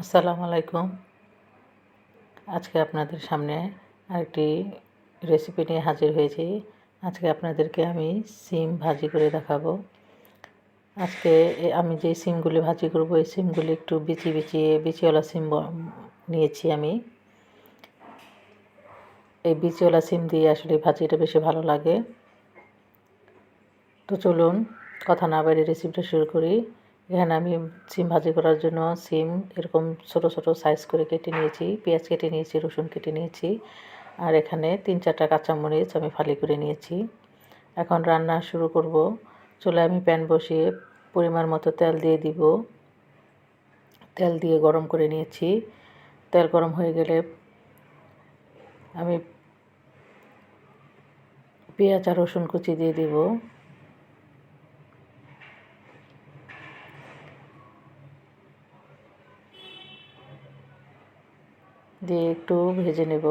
আসসালামু আলাইকুম। আজকে আপনাদের সামনে আরেকটি রেসিপি নিয়ে হাজির হয়েছি। আজকে আপনাদেরকে আমি সিম ভাজি করে দেখাবো। আজকে আমি যে সিমগুলি ভাজি করব, এই সিমগুলি একটু বিচিওয়ালা সিম নিয়েছি আমি। এই বিচিওয়ালা সিম দিয়ে আসলে ভাজিটা বেশি ভালো লাগে। তো চলুন কথা না বাড়িয়ে রেসিপিটা শুরু করি। এখানে আমি সিম ভাজি করার জন্য সিম এরকম ছোট ছোট সাইজ করে কেটে নিয়েছি, পেঁয়াজ কেটে নিয়েছি, রসুন কেটে নিয়েছি, আর এখানে 3-4টা কাঁচামরিচ আমি ফালি করে নিয়েছি। এখন রান্না শুরু করব। চুলায় আমি প্যান বসিয়ে পরিমাণ মতো তেল দিয়ে দিব। তেল দিয়ে গরম করে নিয়েছি। তেল গরম হয়ে গেলে আমি পেঁয়াজ আর রসুন কুচি দিয়ে দিব। দিয়ে একটু ভেজে নেব।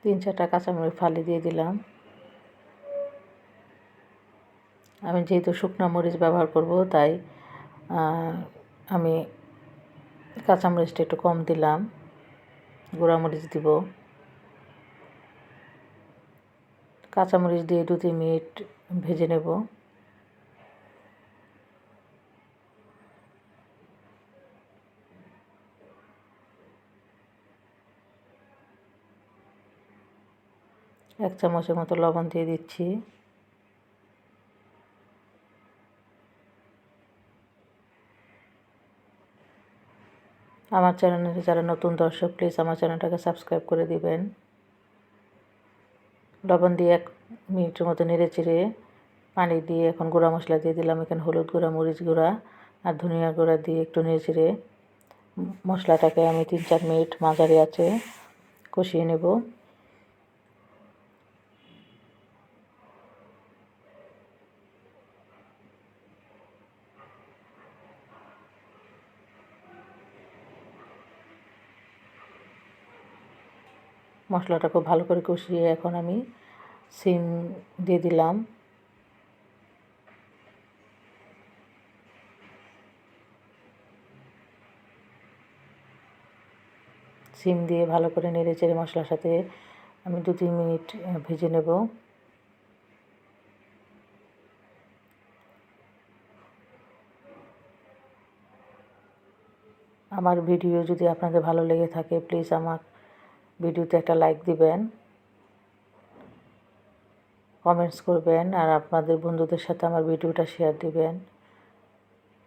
তিন চারটা কাঁচামরিচ ফালি দিয়ে দিলাম। আমি যেহেতু শুকনো মরিচ ব্যবহার করব, তাই আমি কাঁচামরিচটা একটু কম দিলাম। গুঁড়া মরিচ দিব। কাঁচামরিচ দিয়ে 2-3 মিনিট ভেজে নেব। এক চামচের মতো লবণ দিয়ে দিচ্ছি। আমার চ্যানেলে যারা নতুন দর্শক, প্লিজ আমার চ্যানেলটাকে সাবস্ক্রাইব করে দিবেন। লবণ দিয়ে 1 মিনিটের মতো নেড়ে চেড়ে পানি দিয়ে এখন গুঁড়া মশলা দিয়ে দিলাম। এখানে হলুদ গুঁড়া, মরিচ গুঁড়া আর ধনিয়া গুঁড়া দিয়ে একটু নেড়ে চেড়ে মশলাটাকে আমি 3-4 মিনিট মাঝারি আঁচে কষিয়ে নেব। মশলাটা খুব ভালো করে কষিয়ে এখন আমি সিম দিয়ে দিলাম। সিম দিয়ে ভালো করে নেড়ে চেড়ে মশলার সাথে আমি 2-3 মিনিট ভেজে নেব। আমার ভিডিও যদি আপনাদের ভালো লেগে থাকে, প্লিজ আমার ভিডিওতে একটা লাইক দিবেন, কমেন্টস করবেন, আর আপনাদের বন্ধুদের সাথে আমার ভিডিওটা শেয়ার দিবেন।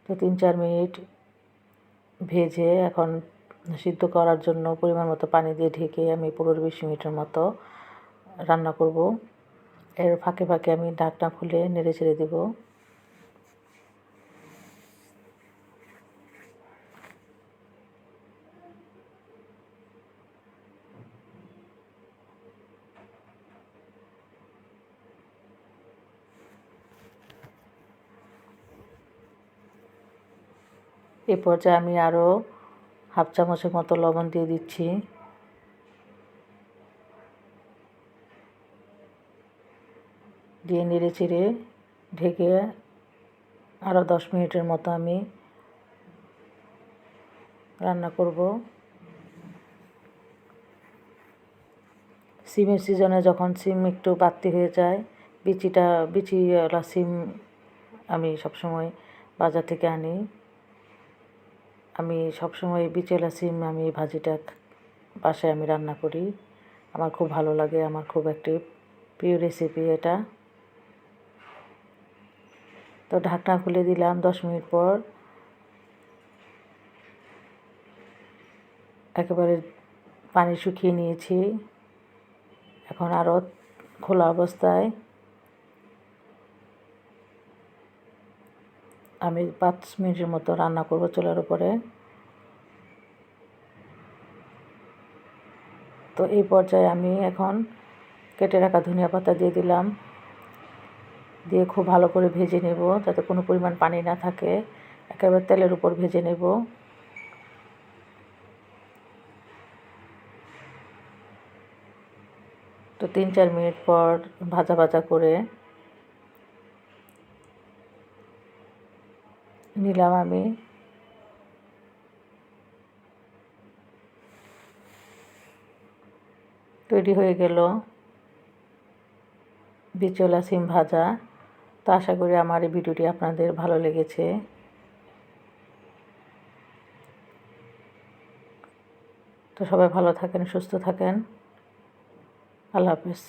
তো 3-4 মিনিট ভেজে এখন সিদ্ধ করার জন্য পরিমাণ মতো পানি দিয়ে ঢেকে আমি 15-20 মিনিটের মতো রান্না করব। এর ফাঁকে ফাঁকে আমি ঢাকনা খুলে নেড়ে চেড়ে দেব। এ পর্যায়ে আমি আরও হাফ চামচের মতো লবণ দিয়ে দিচ্ছি। দিয়ে নেড়ে চেড়ে ঢেকে আরও 10 মিনিটের মতো আমি রান্না করব। সিমের সিজনে যখন সিম একটু বাড়তি হয়ে যায়, বিচিওয়ালা সিম আমি সবসময় বাজার থেকে আনি। আমি সবসময় বিচিওয়ালা সিম আমি ভাজিটা বাসায় আমি রান্না করি। আমার খুব ভালো লাগে, আমার খুব একটি প্রিয় রেসিপি এটা। তো ঢাকনা খুলে দিলাম। 10 মিনিট পর একেবারে পানি শুকিয়ে নিয়েছি। এখন আরও খোলা অবস্থায় আমি 5 মিনিটের মতো রান্না করব চুলার উপরে। তো এই পর্যায়ে আমি এখন কেটে রাখা ধনিয়া পাতা দিয়ে দিলাম। দিয়ে খুব ভালো করে ভেজে নেব, যাতে কোনো পরিমাণ পানি না থাকে। একেবারে তেলের উপর ভেজে নেব। 3-4 মিনিট পর ভাজা ভাজা করে নিলাম আমি। তৈরি হয়ে গেল বিচলা সিম ভাজা। তো আশা করি আমার এই ভিডিওটি আপনাদের ভালো লেগেছে। তো সবাই ভালো থাকেন, সুস্থ থাকেন। আল্লাহ হাফেজ।